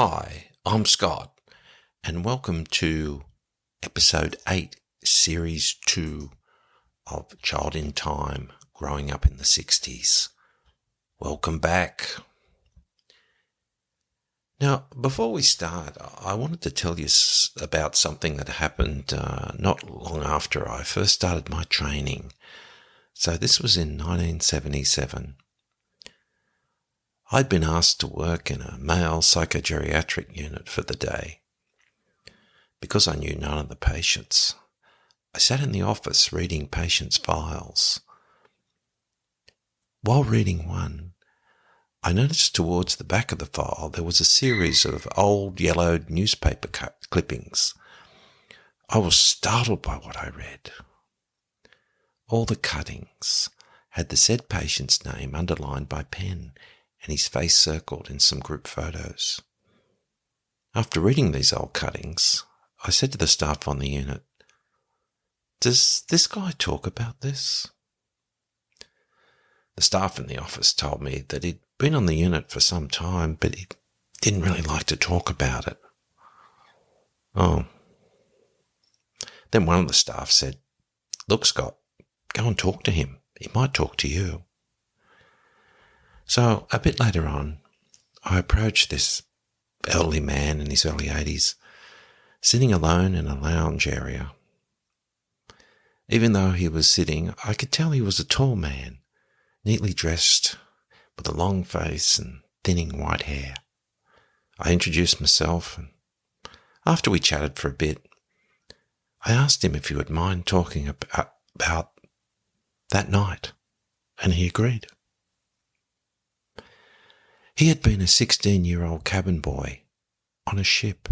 Hi, I'm Scott, and welcome to Episode 8, Series 2 of Child in Time, Growing Up in the 60s. Welcome back. Now, before we start, I wanted to tell you about something that happened not long after I first started my training. So this was in 1977. I'd been asked to work in a male psychogeriatric unit for the day. Because I knew none of the patients, I sat in the office reading patients' files. While reading one, I noticed towards the back of the file there was a series of old yellowed newspaper clippings. I was startled by what I read. All the cuttings had the said patient's name underlined by pen and his face circled in some group photos. After reading these old cuttings, I said to the staff on the unit, "Does this guy talk about this?" The staff in the office told me that he'd been on the unit for some time, but he didn't really like to talk about it. Oh. Then one of the staff said, "Look, Scott, go and talk to him. He might talk to you." So a bit later on, I approached this elderly man in his early 80s, sitting alone in a lounge area. Even though he was sitting, I could tell he was a tall man, neatly dressed, with a long face and thinning white hair. I introduced myself, and after we chatted for a bit, I asked him if he would mind talking about that night, and he agreed. He had been a 16-year-old cabin boy on a ship.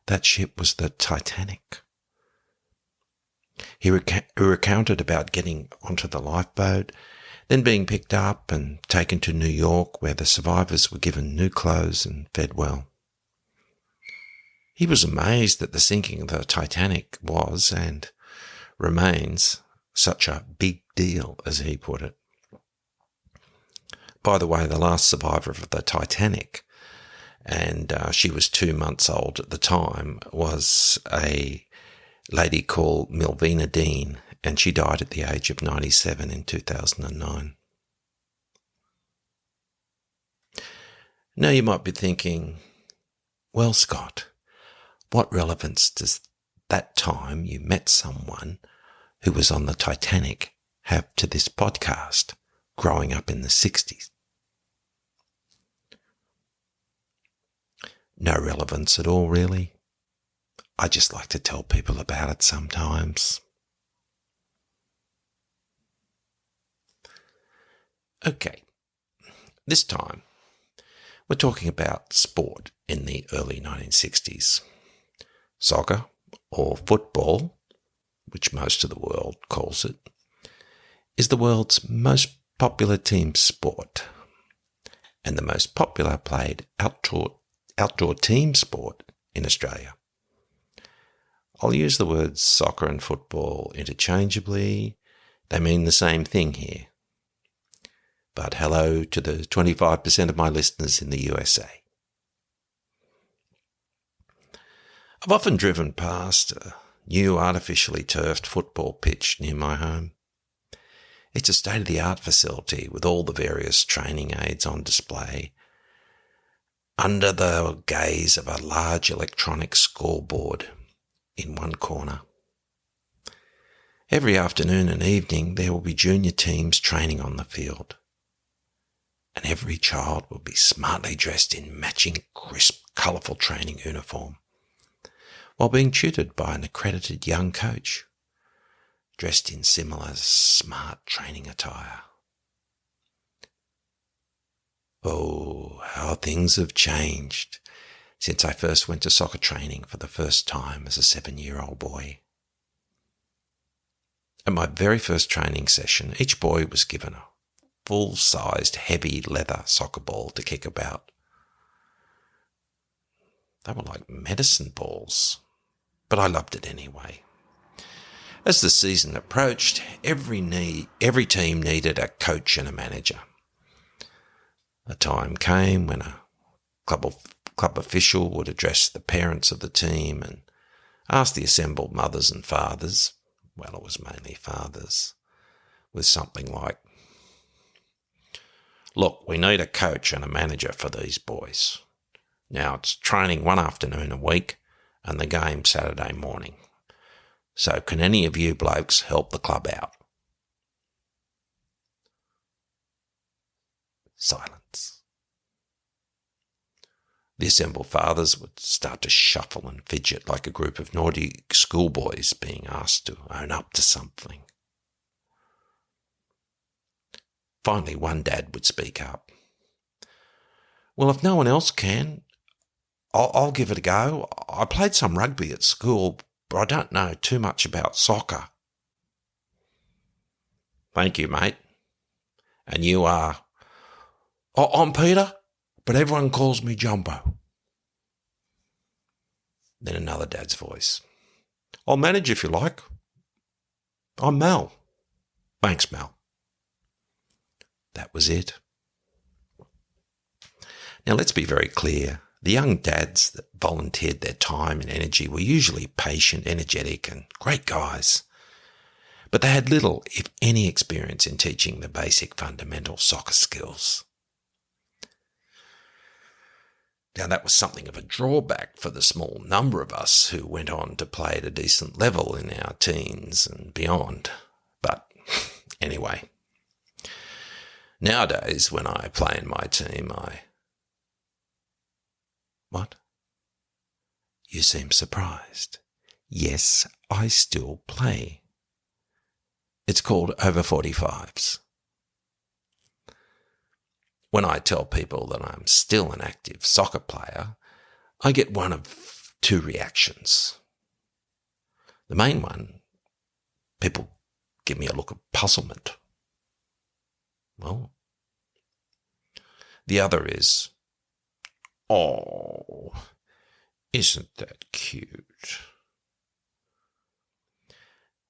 That ship was the Titanic. He recounted about getting onto the lifeboat, then being picked up and taken to New York, where the survivors were given new clothes and fed well. He was amazed that the sinking of the Titanic was, and remains, such a big deal, as he put it. By the way, the last survivor of the Titanic, and she was 2 months old at the time, was a lady called Milvina Dean, and she died at the age of 97 in 2009. Now you might be thinking, well, Scott, what relevance does that time you met someone who was on the Titanic have to this podcast, Growing Up in the 60s? No relevance at all, really. I just like to tell people about it sometimes. Okay, this time we're talking about sport in the early 1960s. Soccer, or football, which most of the world calls it, is the world's most popular team sport and the most popular played outdoor team sport in Australia. I'll use the words soccer and football interchangeably. They mean the same thing here. But hello to the 25% of my listeners in the USA. I've often driven past a new artificially turfed football pitch near my home. It's a state-of-the-art facility with all the various training aids on display, under the gaze of a large electronic scoreboard in one corner. Every afternoon and evening there will be junior teams training on the field, and every child will be smartly dressed in matching, crisp, colourful training uniform, while being tutored by an accredited young coach, dressed in similar smart training attire. Oh, how things have changed since I first went to soccer training for the first time as a 7-year-old boy. At my very first training session, each boy was given a full-sized heavy leather soccer ball to kick about. They were like medicine balls, but I loved it anyway. As the season approached, every team needed a coach and a manager. A time came when a club official would address the parents of the team and ask the assembled mothers and fathers, well, it was mainly fathers, with something like, look, we need a coach and a manager for these boys. Now, it's training one afternoon a week and the game Saturday morning. So can any of you blokes help the club out? Silence. The assembled fathers would start to shuffle and fidget like a group of naughty schoolboys being asked to own up to something. Finally, one dad would speak up. Well, if no one else can, I'll give it a go. I played some rugby at school, but I don't know too much about soccer. Thank you, mate. And you are? I'm Peter, but everyone calls me Jumbo. Then another dad's voice. I'll manage if you like. I'm Mel. Thanks, Mel. That was it. Now, let's be very clear. The young dads that volunteered their time and energy were usually patient, energetic, and great guys. But they had little, if any, experience in teaching the basic fundamental soccer skills. Now, that was something of a drawback for the small number of us who went on to play at a decent level in our teens and beyond. But anyway, nowadays when I play in my team, What? You seem surprised. Yes, I still play. It's called over 45s. When I tell people that I'm still an active soccer player, I get one of two reactions. The main one, people give me a look of puzzlement. Well, the other is, oh, isn't that cute?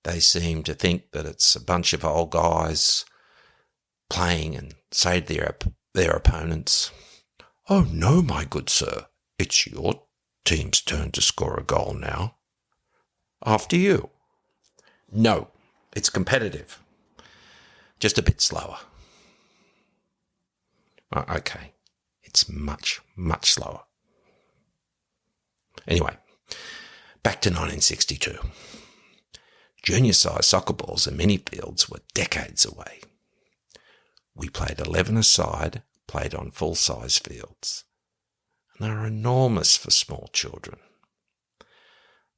They seem to think that it's a bunch of old guys playing and say to their opponents, oh no, my good sir, it's your team's turn to score a goal now. After you. No, it's competitive. Just a bit slower. Okay. It's much, much slower. Anyway, back to 1962. Junior-sized soccer balls and mini fields were decades away. We played 11 a side, played on full-size fields. And they were enormous for small children.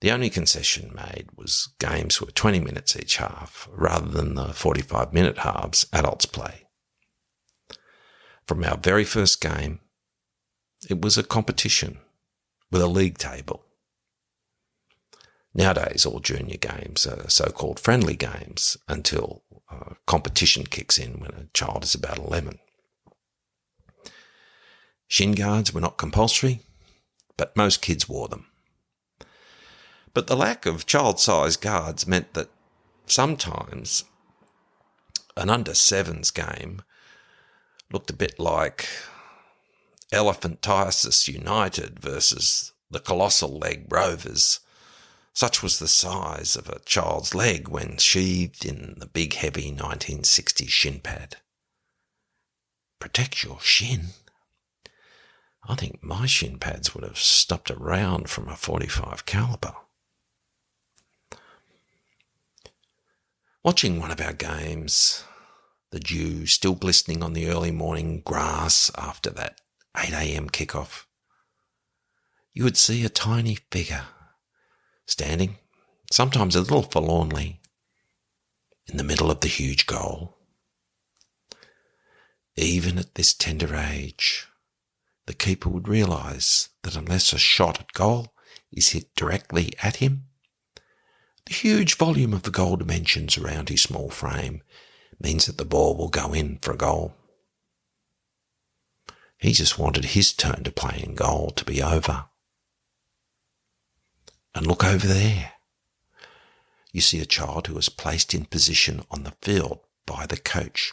The only concession made was games were 20 minutes each half, rather than the 45-minute halves adults play. From our very first game, it was a competition with a league table. Nowadays, all junior games are so-called friendly games until competition kicks in when a child is about 11. Shin guards were not compulsory, but most kids wore them. But the lack of child-sized guards meant that sometimes an under-7s game looked a bit like Elephantiasis United versus the Colossal Leg Rovers. Such was the size of a child's leg when sheathed in the big heavy 1960s shin pad. Protect your shin? I think my shin pads would have stopped a round from a .45 caliber. Watching one of our games, the dew still glistening on the early morning grass after that 8 a.m. kickoff, you would see a tiny figure standing, sometimes a little forlornly, in the middle of the huge goal. Even at this tender age, the keeper would realise that unless a shot at goal is hit directly at him, the huge volume of the goal dimensions around his small frame means that the ball will go in for a goal. He just wanted his turn to play in goal to be over. And look over there. You see a child who is placed in position on the field by the coach,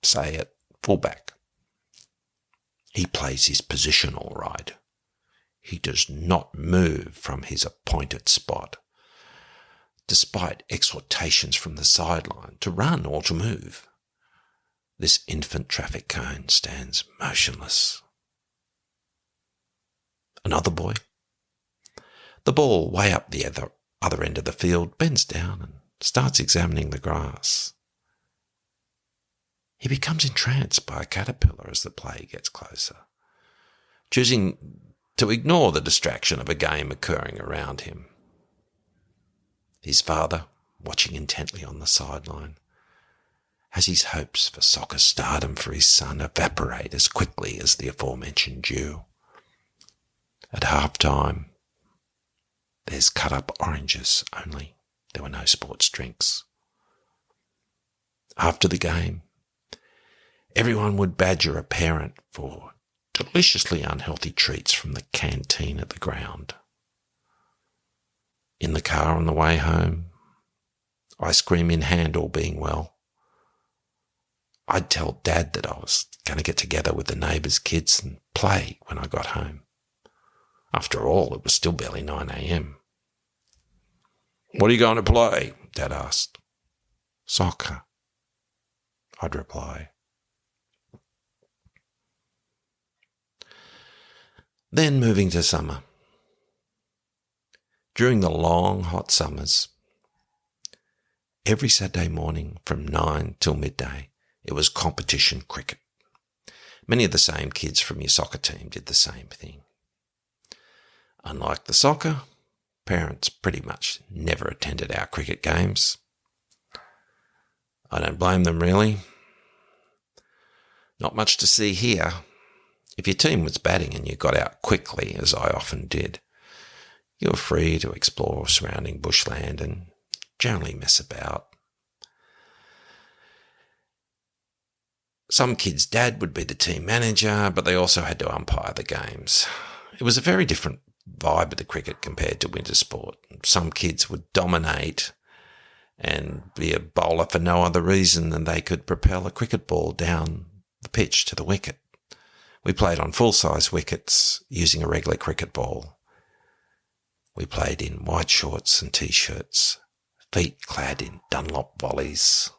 say at fullback. He plays his position all right. He does not move from his appointed spot, despite exhortations from the sideline to run or to move. This infant traffic cone stands motionless. Another boy. The ball way up the other end of the field bends down and starts examining the grass. He becomes entranced by a caterpillar as the play gets closer, choosing to ignore the distraction of a game occurring around him. His father, watching intently on the sideline, has his hopes for soccer stardom for his son evaporate as quickly as the aforementioned dew. At half-time, there's cut-up oranges only. There were no sports drinks. After the game, everyone would badger a parent for deliciously unhealthy treats from the canteen at the ground. In the car on the way home, ice cream in hand, all being well, I'd tell Dad that I was going to get together with the neighbours' kids and play when I got home. After all, it was still barely 9 a.m. "What are you going to play?" Dad asked. "Soccer," I'd reply. Then moving to summer. During the long, hot summers, every Saturday morning from 9 till midday, it was competition cricket. Many of the same kids from your soccer team did the same thing. Unlike the soccer, parents pretty much never attended our cricket games. I don't blame them, really. Not much to see here. If your team was batting and you got out quickly, as I often did, you were free to explore surrounding bushland and generally mess about. Some kids' dad would be the team manager, but they also had to umpire the games. It was a very different vibe of the cricket compared to winter sport. Some kids would dominate and be a bowler for no other reason than they could propel a cricket ball down the pitch to the wicket. We played on full-size wickets using a regular cricket ball. We played in white shorts and T-shirts, feet clad in Dunlop volleys.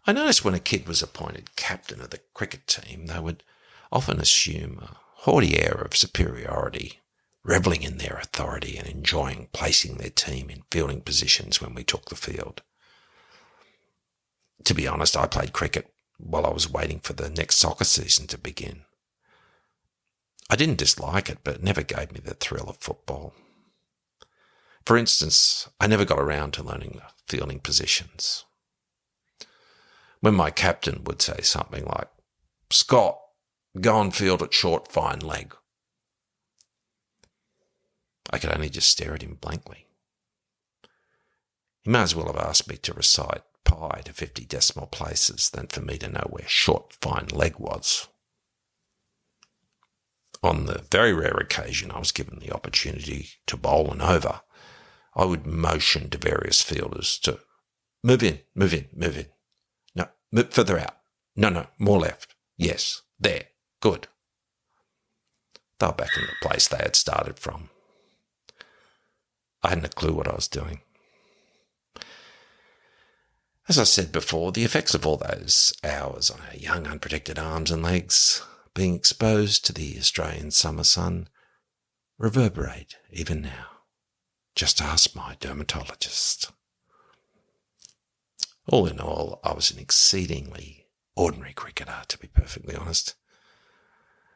I noticed when a kid was appointed captain of the cricket team, they would often assume a haughty air of superiority, revelling in their authority and enjoying placing their team in fielding positions when we took the field. To be honest, I played cricket while I was waiting for the next soccer season to begin. I didn't dislike it, but it never gave me the thrill of football. For instance, I never got around to learning the fielding positions. When my captain would say something like, "Scott, go and field at short, fine leg," I could only just stare at him blankly. He may as well have asked me to recite pi to 50 decimal places than for me to know where short, fine leg was. On the very rare occasion I was given the opportunity to bowl an over, I would motion to various fielders to move in. No, move further out. No, more left. Yes, there, good. They were back in the place they had started from. I hadn't a clue what I was doing. As I said before, the effects of all those hours on our young, unprotected arms and legs, being exposed to the Australian summer sun, reverberate even now. Just ask my dermatologist. All in all, I was an exceedingly ordinary cricketer, to be perfectly honest.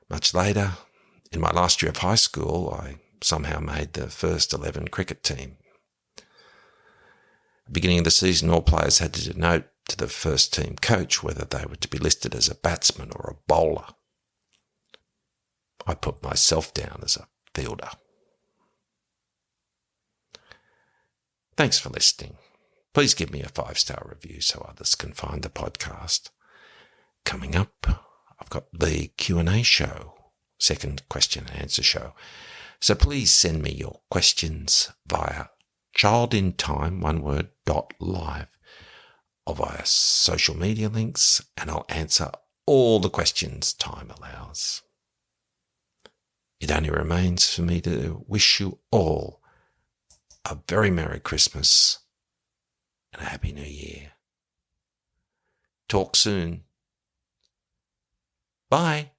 Much later, in my last year of high school, I somehow made the first 11 cricket team. At the beginning of the season, all players had to denote to the first team coach whether they were to be listed as a batsman or a bowler. I put myself down as a fielder. Thanks for listening. Please give me a 5-star review so others can find the podcast. Coming up, I've got the Q&A show, second question and answer show. So please send me your questions via childintime, one word, .live, or via social media links, and I'll answer all the questions time allows. it only remains for me to wish you all a very Merry Christmas and a Happy New Year. Talk soon. Bye.